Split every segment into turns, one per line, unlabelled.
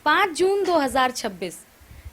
5 जून 2026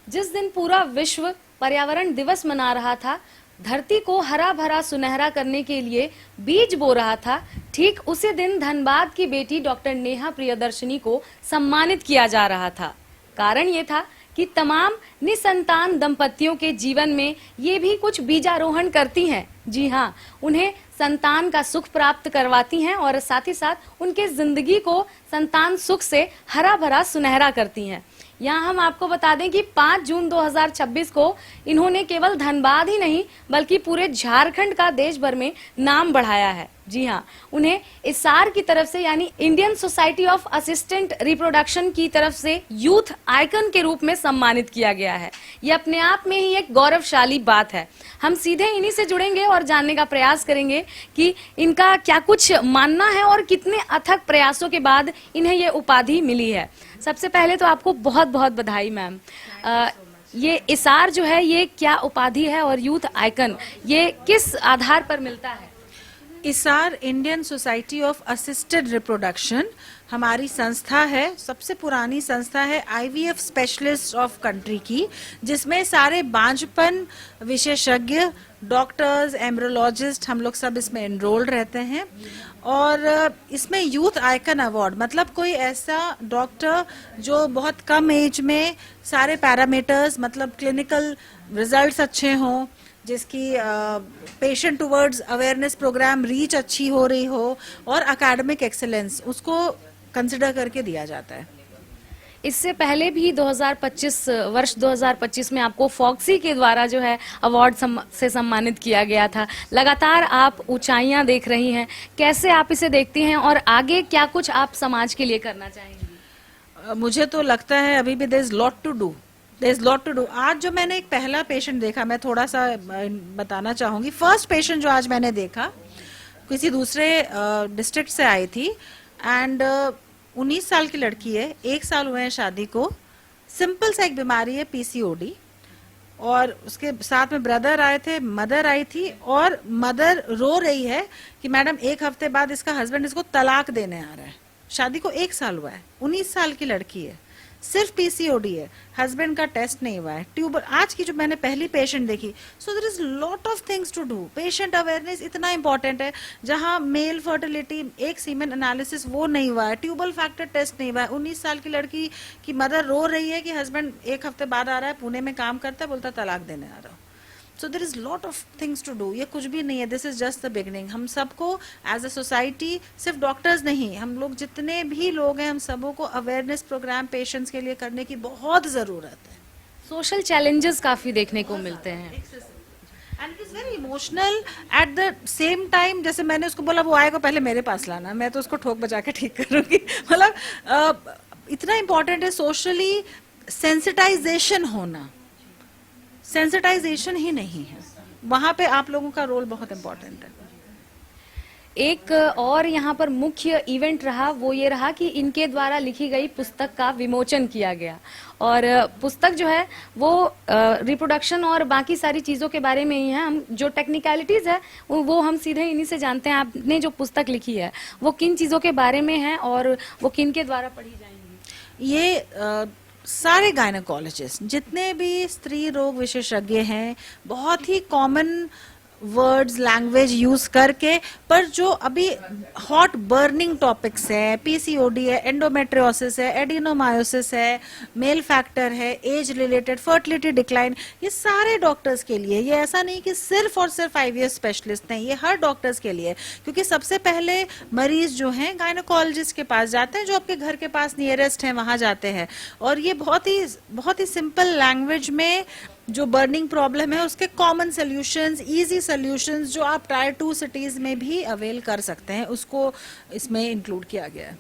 जिस दिन पूरा विश्व पर्यावरण दिवस मना रहा था, धरती को हरा भरा सुनहरा करने के लिए बीज बो रहा था, ठीक उसी दिन धनबाद की बेटी डॉक्टर नेहा प्रियदर्शनी को सम्मानित किया जा रहा था। कारण ये था कि तमाम निसंतान दंपतियों के जीवन में ये भी कुछ बीजारोहण करती हैं। जी हाँ, उन्हें संतान का सुख प्राप्त करवाती हैं और साथ ही साथ उनके जिंदगी को संतान सुख से हरा भरा सुनहरा करती हैं। यहाँ हम आपको बता दें कि 5 जून 2026 को इन्होंने केवल धनबाद ही नहीं बल्कि पूरे झारखंड का देश भर में नाम बढ़ाया है। जी हाँ, उन्हें इसार की तरफ से यानी Indian society of assistant reproduction की तरफ से यूथ आइकन के रूप में सम्मानित किया गया है। ये अपने आप में ही एक गौरवशाली बात है। हम सीधे इन्हीं से जुड़ेंगे और जानने का प्रयास करेंगे कि इनका क्या कुछ मानना है और कितने अथक प्रयासों के बाद इन्हें ये उपाधि मिली है। सबसे पहले तो आपको बहुत बहुत बधाई मैम। ये इसार जो है ये क्या उपाधि है और यूथ आइकन ये किस आधार पर मिलता है?
ISAR Indian society of assisted reproduction हमारी संस्था है, सबसे पुरानी संस्था है आईवीएफ स्पेशलिस्ट ऑफ कंट्री की, जिसमें सारे बांझपन विशेषज्ञ डॉक्टर्स, एम्ब्रोलॉजिस्ट हम लोग सब इसमें एनरोल्ड रहते हैं। और इसमें यूथ आइकन अवार्ड मतलब कोई ऐसा डॉक्टर जो बहुत कम एज में सारे पैरामीटर्स मतलब क्लिनिकल रिजल्ट्स अच्छे हों, जिसकी patient towards awareness program reach अच्छी हो रही हो और एकेडमिक एक्सेलेंस उसको कंसिडर करके दिया जाता है।
इससे पहले भी 2025 वर्ष 2025 में आपको फॉक्सी के द्वारा जो है अवार्ड से सम्मानित किया गया था। लगातार आप ऊंचाइयां देख रही हैं, कैसे आप इसे देखती हैं और आगे क्या कुछ आप समाज के लिए करना चाहेंगी?
मुझे तो लगता है अभी भी there is lot to do. आज जो मैंने एक पहला पेशेंट देखा, मैं थोड़ा सा बताना चाहूंगी। फर्स्ट पेशेंट जो आज मैंने देखा किसी दूसरे डिस्ट्रिक्ट से आई थी एंड 19 साल की लड़की है, 1 साल हुए हैं शादी को। सिंपल सा एक बीमारी है पीसीओडी, और उसके साथ में ब्रदर आए थे, मदर आई थी और मदर रो रही है कि मैडम 1 हफ्ते बाद इसका हस्बैंड इसको तलाक देने आ रहा है। शादी को 1 साल हुआ है, 19 साल की लड़की है, सिर्फ पीसीओडी है, हस्बैंड का टेस्ट नहीं हुआ है, ट्यूबर। आज की जो मैंने पहली पेशेंट देखी, so there is lot of things to do. Patient awareness इतना इंपॉर्टेंट है, जहां मेल फर्टिलिटी एक सीमेन एनालिसिस वो नहीं हुआ है, ट्यूबल फैक्टर टेस्ट नहीं हुआ है, 19 साल की लड़की की मदर रो रही है कि हस्बैंड 1 हफ्ते बाद आ रहा है, पुणे में काम करता है, बोलता तलाक देने आ रहा हूँ। So there is lot of things to do. ये कुछ भी नहीं है, this is just the beginning. हम सबको एज अ सोसाइटी, सिर्फ डॉक्टर्स नहीं, हम लोग जितने भी लोग हैं, हम सबों को अवेयरनेस प्रोग्राम पेशेंट्स के लिए करने की बहुत जरूरत है।
सोशल चैलेंजेस काफी देखने को मिलते हैं
and it is very emotional at the same time. जैसे मैंने उसको बोला वो आएगा पहले मेरे पास लाना, मैं तो उसको ठोक बजा के ठीक करूंगी। मतलब इतना इम्पोर्टेंट है सोशली सेंसिटाइजेशन होना। सेंसिटाइजेशन ही नहीं है, वहां पे आप लोगों का रोल बहुत इम्पोर्टेंट है।
एक और यहाँ पर मुख्य इवेंट रहा, वो ये रहा कि इनके द्वारा लिखी गई पुस्तक का विमोचन किया गया। और पुस्तक जो है वो रिप्रोडक्शन और बाकी सारी चीज़ों के बारे में ही है। हम जो टेक्निकलिटीज़ है वो हम सीधे इन्हीं से जानते हैं। आपने जो पुस्तक लिखी है वो किन चीज़ों के बारे में है और वो किन के द्वारा पढ़ी जाएंगी?
ये सारे गायनेकोलॉजिस्ट जितने भी स्त्री रोग विशेषज्ञ हैं, बहुत ही कॉमन वर्ड्स लैंग्वेज यूज करके, पर जो अभी हॉट बर्निंग टॉपिक्स है, पीसीओडी है, एंडोमेट्रियोसिस है, एडिनोमायोसिस है, मेल फैक्टर है, एज रिलेटेड फर्टिलिटी डिक्लाइन, ये सारे डॉक्टर्स के लिए। ये ऐसा नहीं कि सिर्फ और सिर्फ आईवीएफ स्पेशलिस्ट हैं, ये हर डॉक्टर्स के लिए। क्योंकि सबसे पहले मरीज जो हैं गायनेकोलॉजिस्ट के पास जाते हैं, जो आपके घर के पास नियरेस्ट हैं वहां जाते हैं। और ये बहुत ही सिंपल लैंग्वेज में जो बर्निंग प्रॉब्लम है उसके कॉमन सॉल्यूशंस, इजी सॉल्यूशंस जो आप टायर 2 सिटीज में भी अवेल कर सकते हैं, उसको इसमें इंक्लूड किया गया है।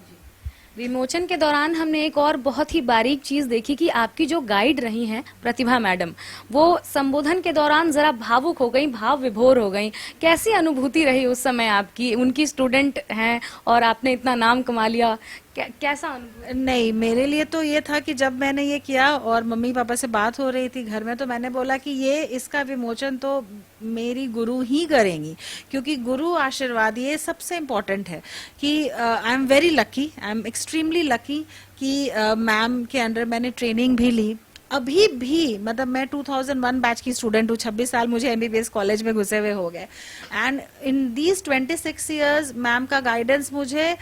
विमोचन के दौरान हमने एक और बहुत ही बारीक चीज देखी कि आपकी जो गाइड रही हैं प्रतिभा मैडम, वो संबोधन के दौरान जरा भावुक हो गई, भाव विभोर हो गई। कैसी अनुभूति रही उस समय आपकी? उनकी स्टूडेंट हैं और आपने इतना नाम कमा लिया, कैसा अनुभव?
नहीं, मेरे लिए तो ये था कि जब मैंने ये किया और मम्मी पापा से बात हो रही थी घर में, तो मैंने बोला कि ये इसका विमोचन तो मेरी गुरु ही करेंगी, क्योंकि गुरु आशीर्वाद ये सबसे इम्पोर्टेंट है। कि I am very lucky, I am extremely lucky कि मैम के अंडर मैंने ट्रेनिंग भी ली। अभी भी मतलब मैं 2001 बैच की स्टूडेंट हूँ, 26 साल मुझे एमबीबीएस कॉलेज में घुसे हुए हो गए, and in these 26 years ma'am का गाइडेंस मुझे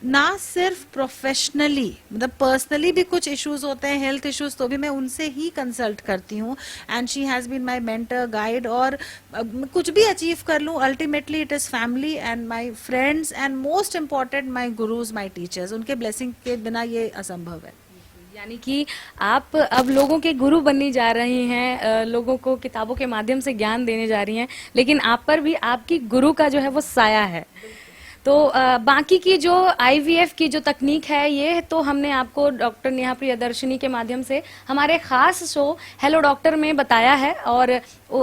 ना सिर्फ प्रोफेशनली मतलब पर्सनली भी कुछ इश्यूज होते हैं, हेल्थ इश्यूज, तो भी मैं उनसे ही कंसल्ट करती हूँ, and she has been my mentor guide. और कुछ भी अचीव कर लूँ, ultimately it is family and my friends and most important my gurus, my teachers, उनके ब्लेसिंग के बिना ये असंभव है।
यानी कि आप अब लोगों के गुरु बनने जा रही हैं, लोगों को किताबों के माध्यम से ज्ञान देने जा रही हैं, लेकिन आप पर भी आपकी गुरु का जो है वो साया है। तो बाकी की जो आईवीएफ की जो तकनीक है, ये तो हमने आपको डॉक्टर नेहा प्रियदर्शनी के माध्यम से हमारे खास शो हेलो डॉक्टर में बताया है, और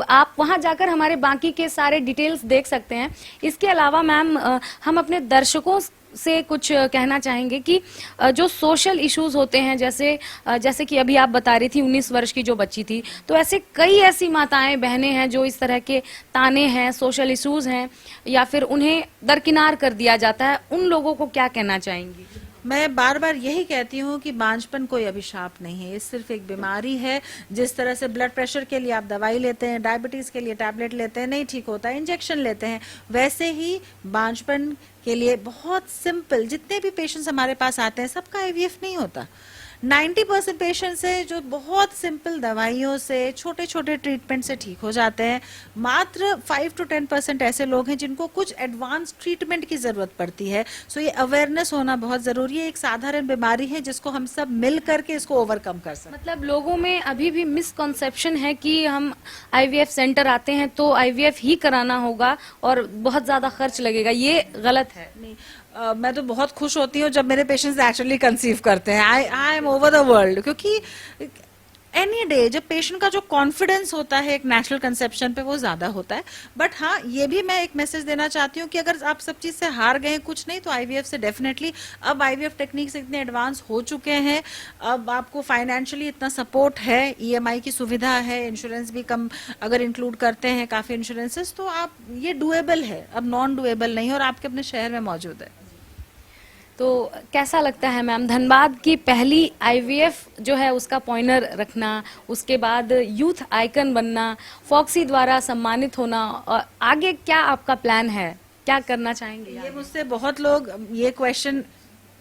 आप वहां जाकर हमारे बाकी के सारे डिटेल्स देख सकते हैं। इसके अलावा मैम, हम अपने दर्शकों से कुछ कहना चाहेंगे कि जो सोशल इश्यूज होते हैं, जैसे कि अभी आप बता रही थी 19 वर्ष की जो बच्ची थी, तो ऐसे कई ऐसी माताएं बहनें हैं जो इस तरह के ताने हैं, सोशल इश्यूज हैं, या फिर उन्हें दरकिनार कर दिया जाता है, उन लोगों को क्या कहना चाहेंगी?
मैं बार बार यही कहती हूँ कि बांझपन कोई अभिशाप नहीं है, ये सिर्फ एक बीमारी है। जिस तरह से ब्लड प्रेशर के लिए आप दवाई लेते हैं, डायबिटीज के लिए टैबलेट लेते हैं, नहीं ठीक होता, इंजेक्शन लेते हैं, वैसे ही बांझपन के लिए बहुत सिंपल, जितने भी पेशेंट्स हमारे पास आते हैं सबका आईवीएफ नहीं होता। 90% पेशेंट्स है जो बहुत सिंपल दवाइयों से, छोटे छोटे ट्रीटमेंट से ठीक हो जाते हैं। मात्र 5 to 10% ऐसे लोग हैं जिनको कुछ एडवांस ट्रीटमेंट की जरूरत पड़ती है। सो ये अवेयरनेस होना बहुत जरूरी है। एक साधारण बीमारी है जिसको हम सब मिल करके इसको ओवरकम कर सकते हैं।
मतलब लोगों में अभी भी मिसकॉन्सेप्शन है कि हम आईवीएफ सेंटर आते हैं तो आईवीएफ ही कराना होगा और बहुत ज्यादा खर्च लगेगा, ये गलत है।
नहीं, मैं तो बहुत खुश होती हूँ जब मेरे पेशेंट्स एक्चुअली कंसीव करते हैं। I am over the world, क्योंकि एनी डे जब पेशेंट का जो कॉन्फिडेंस होता है एक नेचुरल कंसेप्शन पे, वो ज्यादा होता है। बट हाँ, ये भी मैं एक मैसेज देना चाहती हूँ कि अगर आप सब चीज से हार गए कुछ नहीं, तो आईवीएफ से डेफिनेटली, अब आईवीएफ टेक्निक्स इतने एडवांस हो चुके हैं, अब आपको फाइनेंशियली इतना सपोर्ट है, ईएमआई की सुविधा है, इंश्योरेंस भी कम अगर इंक्लूड करते हैं काफी इंश्योरेंसेस, तो आप ये डुएबल है, अब नॉन डुएबल नहीं, और आपके अपने शहर में मौजूद है।
तो कैसा लगता है मैम, धनबाद की पहली आईवीएफ जो है उसका पॉइंटर रखना, उसके बाद यूथ आइकन बनना, फॉक्सी द्वारा सम्मानित होना, और आगे क्या आपका प्लान है, क्या करना चाहेंगे?
ये मुझसे बहुत लोग ये क्वेश्चन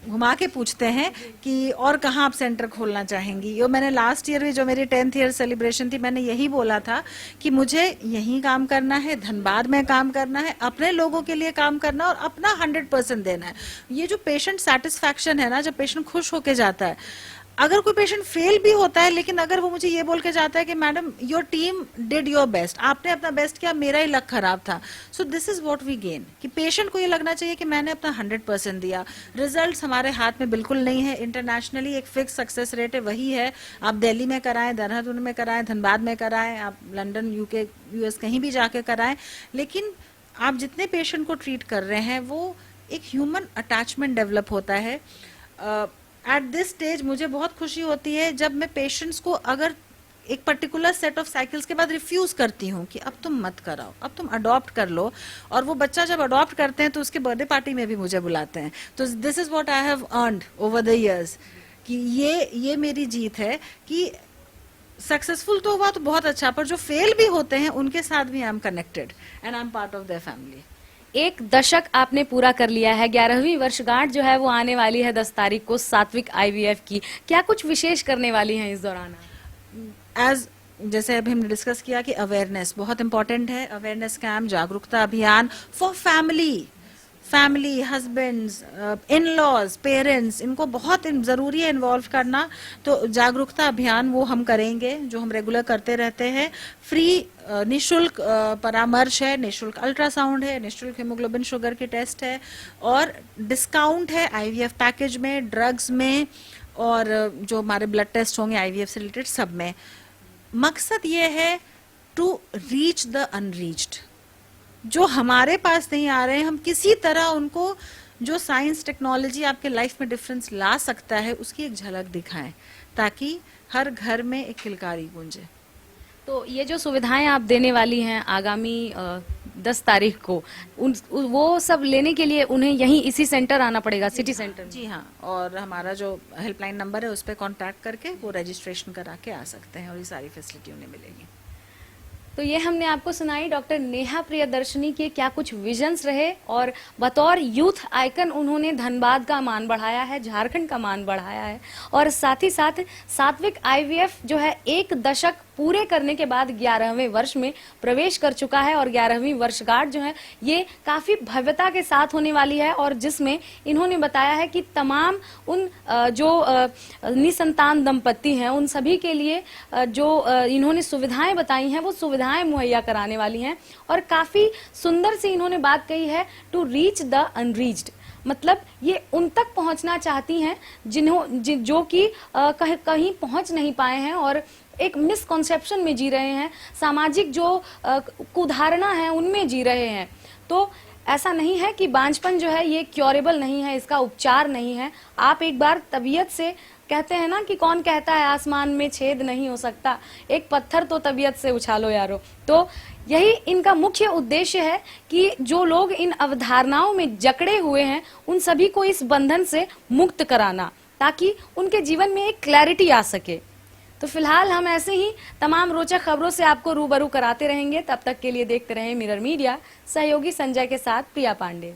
घुमा के पूछते हैं कि और कहाँ आप सेंटर खोलना चाहेंगी। ये मैंने लास्ट ईयर भी जो मेरी 10th ईयर सेलिब्रेशन थी, मैंने यही बोला था कि मुझे यहीं काम करना है, धनबाद में काम करना है, अपने लोगों के लिए काम करना और अपना 100% देना है। ये जो पेशेंट सेटिस्फैक्शन है ना, जब पेशेंट खुश होके जाता है, अगर कोई पेशेंट फेल भी होता है, लेकिन अगर वो मुझे ये बोल के जाता है कि madam your team did your best, आपने अपना बेस्ट किया, मेरा ही लक खराब था, so this is what we gain, कि पेशेंट को ये लगना चाहिए कि मैंने अपना 100% दिया। रिजल्ट्स हमारे हाथ में बिल्कुल नहीं है, इंटरनेशनली एक फिक्स सक्सेस रेट है, वही है। आप दिल्ली में कराएं, देहरादून में कराएं, धनबाद में कराएं, आप लंदन, यूके, यूएस कहीं भी जाके कराएं, लेकिन आप जितने पेशेंट को ट्रीट कर रहे हैं वो एक ह्यूमन अटैचमेंट डेवलप होता है। एट दिस स्टेज मुझे बहुत खुशी होती है जब मैं पेशेंट्स को अगर एक पर्टिकुलर सेट ऑफ साइकिल्स के बाद रिफ्यूज करती हूँ कि अब तुम मत कराओ, अब तुम अडॉप्ट कर लो, और वो बच्चा जब अडॉप्ट करते हैं तो उसके बर्थडे पार्टी में भी मुझे बुलाते हैं। तो this is what I have earned over the years, कि ये मेरी जीत है कि सक्सेसफुल तो हुआ तो बहुत अच्छा, पर जो फेल भी होते हैं उनके साथ भी I am connected and I am part of their family.
एक दशक आपने पूरा कर लिया है, 11वीं वर्षगांठ जो है वो आने वाली है 10 तारीख को सात्विक आईवीएफ की, क्या कुछ विशेष करने वाली हैं इस दौरान?
एज जैसे अभी हमने डिस्कस किया कि अवेयरनेस बहुत इंपॉर्टेंट है, अवेयरनेस कैम्प, जागरूकता अभियान for family, husbands, in laws, parents, इनको बहुत जरूरी है इन्वॉल्व करना। तो जागरूकता अभियान वो हम करेंगे जो हम रेगुलर करते रहते हैं। फ्री निशुल्क परामर्श है, निशुल्क अल्ट्रासाउंड है, निशुल्क हीमोग्लोबिन शुगर की टेस्ट है, और डिस्काउंट है आईवीएफ पैकेज में, ड्रग्स में, और जो हमारे ब्लड टेस्ट होंगे आईवीएफ से रिलेटेड सब में। मकसद ये है टू रीच द अनरीच्ड, जो हमारे पास नहीं आ रहे हैं, हम किसी तरह उनको जो साइंस टेक्नोलॉजी आपके लाइफ में डिफरेंस ला सकता है उसकी एक झलक दिखाएं, ताकि हर घर में एक किलकारी गूंजे।
तो ये जो सुविधाएं आप देने वाली हैं आगामी 10 तारीख को, वो सब लेने के लिए उन्हें यहीं इसी सेंटर आना पड़ेगा, सिटी सेंटर में?
जी हाँ, और हमारा जो हेल्पलाइन नंबर है उस पर कांटेक्ट करके वो रजिस्ट्रेशन करा के आ सकते हैं और ये सारी फैसिलिटी उन्हें मिलेगी।
तो ये हमने आपको सुनाई डॉक्टर नेहा प्रियदर्शनी के क्या कुछ विजन्स रहे, और बतौर यूथ आइकन उन्होंने धनबाद का मान बढ़ाया है, झारखंड का मान बढ़ाया है, और साथ ही साथ सात्विक आईवीएफ जो है 1 दशक पूरे करने के बाद 11वें वर्ष में प्रवेश कर चुका है, और 11वीं वर्षगांठ जो है ये काफी भव्यता के साथ होने वाली है, और जिसमें इन्होंने बताया है कि तमाम उन जो निसंतान दंपत्ति हैं उन सभी के लिए जो इन्होंने सुविधाएं बताई हैं वो सुविधाएं मुहैया कराने वाली हैं। और काफी सुंदर से इन्होंने बात कही है, टू रीच द अनरीच्ड, मतलब ये उन तक पहुंचना चाहती हैं जो कि कहीं पहुंच नहीं पाए हैं और एक मिसकॉन्सेप्शन में जी रहे हैं, सामाजिक जो कुधारणा है उनमें जी रहे हैं। तो ऐसा नहीं है कि बांझपन जो है ये क्योरेबल नहीं है, इसका उपचार नहीं है। आप एक बार तबीयत से, कहते हैं ना कि कौन कहता है आसमान में छेद नहीं हो सकता, एक पत्थर तो तबीयत से उछालो यारो। तो यही इनका मुख्य उद्देश्य है कि जो लोग इन अवधारणाओं में जकड़े हुए हैं उन सभी को इस बंधन से मुक्त कराना, ताकि उनके जीवन में एक क्लैरिटी आ सके। तो फिलहाल हम ऐसे ही तमाम रोचक खबरों से आपको रूबरू कराते रहेंगे। तब तक के लिए देखते रहें मिरर मीडिया। सहयोगी संजय के साथ प्रिया पांडे।